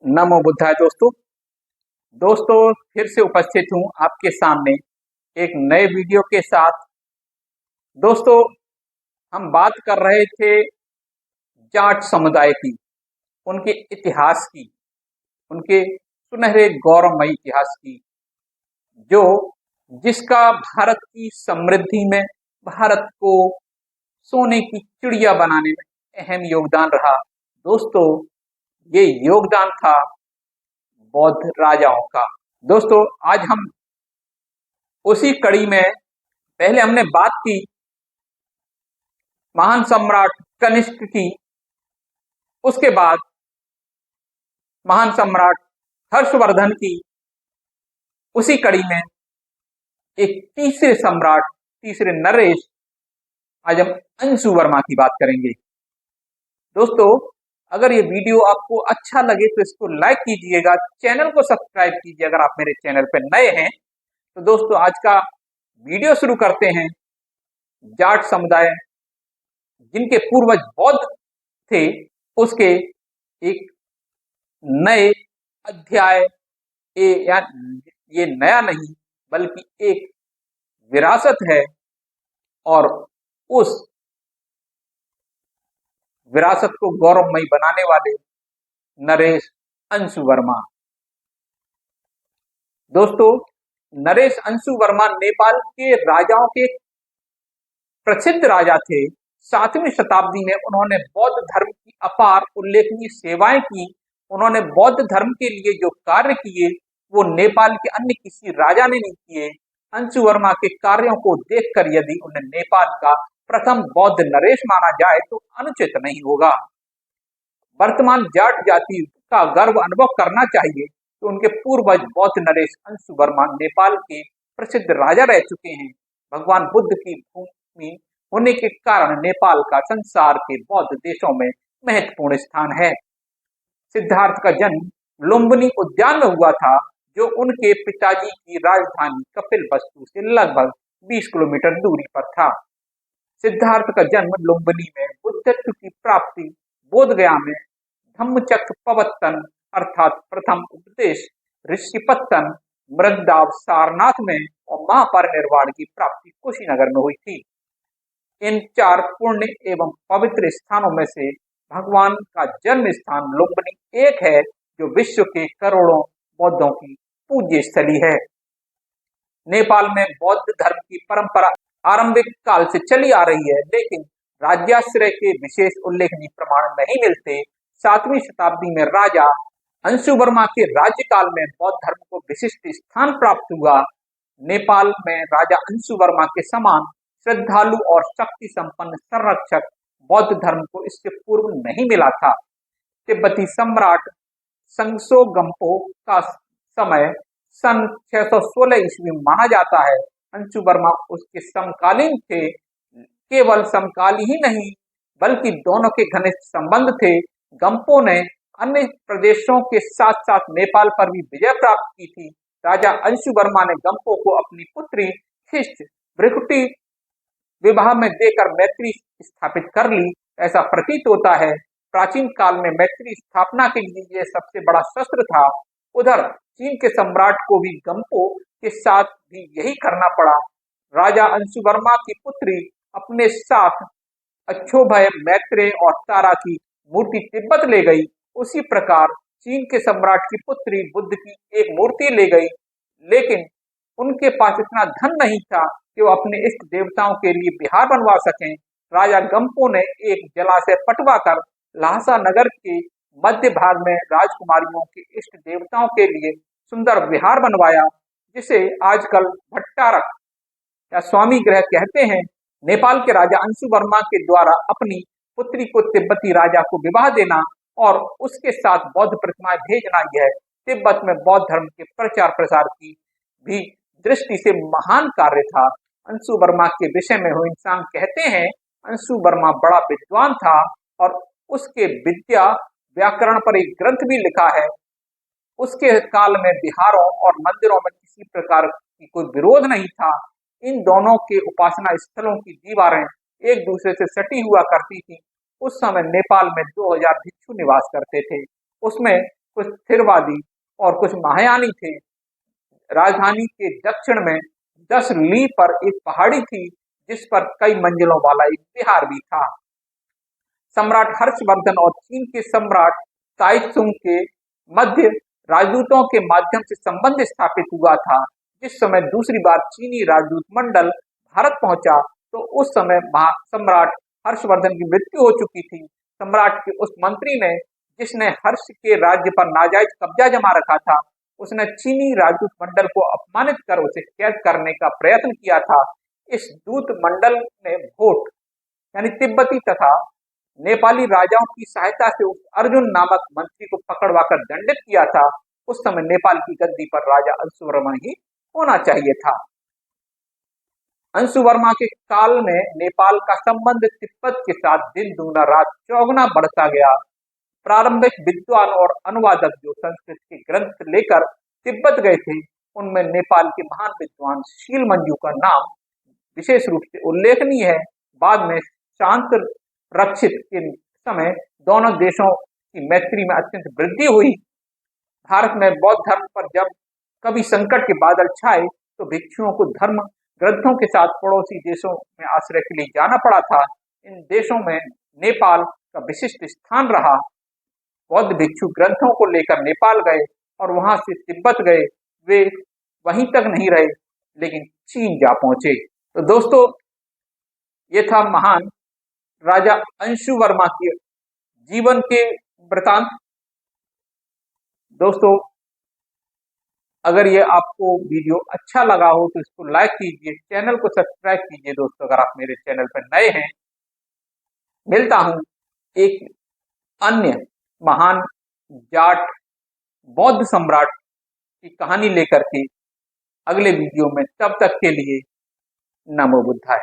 नमो बुद्धाय दोस्तों। फिर से उपस्थित हूं आपके सामने एक नए वीडियो के साथ। दोस्तों, हम बात कर रहे थे जाट समुदाय की, उनके इतिहास की, उनके सुनहरे गौरवमयी इतिहास की, जो जिसका भारत की समृद्धि में, भारत को सोने की चिड़िया बनाने में अहम योगदान रहा। दोस्तों, ये योगदान था बौद्ध राजाओं का। दोस्तों, आज हम उसी कड़ी में, पहले हमने बात की महान सम्राट कनिष्क की, उसके बाद महान सम्राट हर्षवर्धन की, उसी कड़ी में एक तीसरे सम्राट, तीसरे नरेश, आज हम अंशु वर्मा की बात करेंगे। दोस्तों, अगर ये वीडियो आपको अच्छा लगे तो इसको लाइक कीजिएगा, चैनल को सब्सक्राइब कीजिए अगर आप मेरे चैनल पर नए हैं। तो दोस्तों, आज का वीडियो शुरू करते हैं। जाट समुदाय, जिनके पूर्वज बौद्ध थे, उसके एक नए अध्याय, या ये नया नहीं बल्कि एक विरासत है, और उस विरासत को गौरवमयी बनाने वाले नरेश अंशु वर्मा। दोस्तों, नरेश अंशु वर्मा नेपाल के राजाओं के प्रसिद्ध राजा थे। 7वीं शताब्दी में उन्होंने बौद्ध धर्म की अपार उल्लेखनीय सेवाएं की। उन्होंने बौद्ध धर्म के लिए जो कार्य किए वो नेपाल के अन्य किसी राजा ने नहीं किए। अंशु वर्मा के कार्यों को देखकर यदि उन्हें नेपाल का प्रथम बौद्ध नरेश माना जाए तो अनुचित नहीं होगा। वर्तमान जाट जाति का गर्व अनुभव करना चाहिए तो उनके पूर्वज बौद्ध नरेश अंशु वर्मा नेपाल के प्रसिद्ध राजा रह चुके हैं। भगवान बुद्ध की भूमि होने के कारण नेपाल का संसार के बौद्ध देशों में महत्वपूर्ण स्थान है। सिद्धार्थ का जन्म लुम्बिनी उद्यान में हुआ था, जो उनके पिताजी की राजधानी कपिलवस्तु से लगभग 20 किलोमीटर दूरी पर था। सिद्धार्थ का जन्म लुम्बिनी में, बुद्धत्व की प्राप्ति बोधगया में, धम्मचक्र प्रवर्तन अर्थात प्रथम उपदेश ऋषिपत्तन मृगदाव सारनाथ में, और महापरिनिर्वाण की प्राप्ति कुशीनगर में हुई थी। इन 4 पुण्य एवं पवित्र स्थानों में से भगवान का जन्म स्थान लुम्बिनी एक है, जो विश्व के करोड़ों बौद्धों की पूज्य स्थली है। नेपाल में बौद्ध धर्म की परंपरा आरंभिक काल से चली आ रही है, लेकिन राज्याश्रय के विशेष उल्लेखनीय प्रमाण नहीं मिलते। 7वीं शताब्दी में राजा अंशु वर्मा के राज्यकाल में बौद्ध धर्म को विशिष्ट स्थान प्राप्त हुआ। नेपाल में राजा अंशु वर्मा के समान श्रद्धालु और शक्ति संपन्न संरक्षक बौद्ध धर्म को इससे पूर्व नहीं मिला था। तिब्बती सम्राट संगसो गम्पो का समय सन 616 ईस्वी में माना जाता है। अंशु वर्मा उसके समकालीन थे। केवल समकालीन ही नहीं बल्कि दोनों के घनिष्ठ संबंध थे। गम्पो ने अन्य प्रदेशों के साथ साथ नेपाल पर भी विजय प्राप्त की थी। राजा अंशु वर्मा ने गम्पो को अपनी पुत्री खिष्ट भृकुटी विवाह में देकर मैत्री स्थापित कर ली, ऐसा प्रतीत होता है। प्राचीन काल में मैत्री स्थापना के लिए यह सबसे बड़ा शस्त्र था। उधर चीन के सम्राट को भी गम्पो के साथ भी यही करना पड़ा। राजा अंशु वर्मा की पुत्री अपने साथ अक्षोभय, मैत्रेय और तारा की मूर्ति तिब्बत ले गई। उसी प्रकार चीन के सम्राट की पुत्री बुद्ध की एक मूर्ति ले गई, लेकिन उनके पास इतना धन नहीं था कि वो अपने इष्ट देवताओं के लिए विहार बनवा सकें। राजा गम्पो ने एक जलाशय पटवाकर लहासा नगर के मध्य भाग में राजकुमारियों के इष्ट देवताओं के लिए सुंदर विहार बनवाया, जिसे आजकल भट्टारक या स्वामी गृह कहते हैं। नेपाल के राजा अंशु वर्मा के द्वारा अपनी पुत्री को तिब्बती राजा को विवाह देना और उसके साथ बौद्ध प्रतिमाएं भेजना, यह तिब्बत में बौद्ध धर्म के प्रचार प्रसार की भी दृष्टि से महान कार्य था। अंशु वर्मा के विषय में हुइनसांग कहते हैं, अंशु वर्मा बड़ा विद्वान था और उसके विद्या व्याकरण पर एक ग्रंथ भी लिखा है। उसके काल में बिहारों और मंदिरों में किसी प्रकार की कोई विरोध नहीं था। इन दोनों के उपासना स्थलों की दीवारें एक दूसरे से सटी हुआ करती थी। उस समय नेपाल में 2000 भिक्षु निवास करते थे। उसमें कुछ स्थिरवादी और कुछ महायानी थे। राजधानी के दक्षिण में 10 ली पर एक पहाड़ी थी जिस पर कई मंजिलों वाला एक विहार भी था। सम्राट हर्षवर्धन और चीन के सम्राट ताइत्सुंग के मध्य राजदूतों के माध्यम से संबंध स्थापित हुआ था। जिस समय दूसरी बार चीनी राजदूत मंडल भारत पहुंचा तो उस समय सम्राट हर्षवर्धन की मृत्यु हो चुकी थी। सम्राट के उस मंत्री ने, जिसने हर्ष के राज्य पर नाजायज कब्जा जमा रखा था, उसने चीनी राजदूत मंडल को अपमानित कर उसे कैद करने का प्रयत्न किया था। इस दूत मंडल ने भोट यानी तिब्बती तथा नेपाली राजाओं की सहायता से उस अर्जुन नामक मंत्री को पकड़वाकर दंडित किया था। उस समय नेपाल की गद्दी पर राजा अंशुवर्मा ही होना चाहिए था। अंशुवर्मा के काल में नेपाल का संबंध तिब्बत के साथ दिन दूना रात चौगुना बढ़ता गया। प्रारंभिक विद्वान और अनुवादक जो संस्कृत के ग्रंथ लेकर तिब्बत गए थे, उनमें नेपाल के महान विद्वान शीलमंजू का नाम विशेष रूप से उल्लेखनीय है। बाद में शांत रक्षित के समय दोनों देशों की मैत्री में अत्यंत वृद्धि हुई। भारत में बौद्ध धर्म पर जब कभी संकट के बादल छाए तो भिक्षुओं को धर्म ग्रंथों के साथ पड़ोसी देशों में आश्रय के लिए जाना पड़ा था। इन देशों में नेपाल का विशिष्ट स्थान रहा। बौद्ध भिक्षु ग्रंथों को लेकर नेपाल गए और वहां से तिब्बत गए। वे वहीं तक नहीं रहे लेकिन चीन जा पहुंचे। तो दोस्तों, ये था महान राजा अंशुवर्मा के जीवन के वृतांत। दोस्तों, अगर ये आपको वीडियो अच्छा लगा हो तो इसको लाइक कीजिए, चैनल को सब्सक्राइब कीजिए। दोस्तों, अगर आप मेरे चैनल पर नए हैं, मिलता हूं एक अन्य महान जाट बौद्ध सम्राट की कहानी लेकर के अगले वीडियो में। तब तक के लिए नमो बुद्धाय।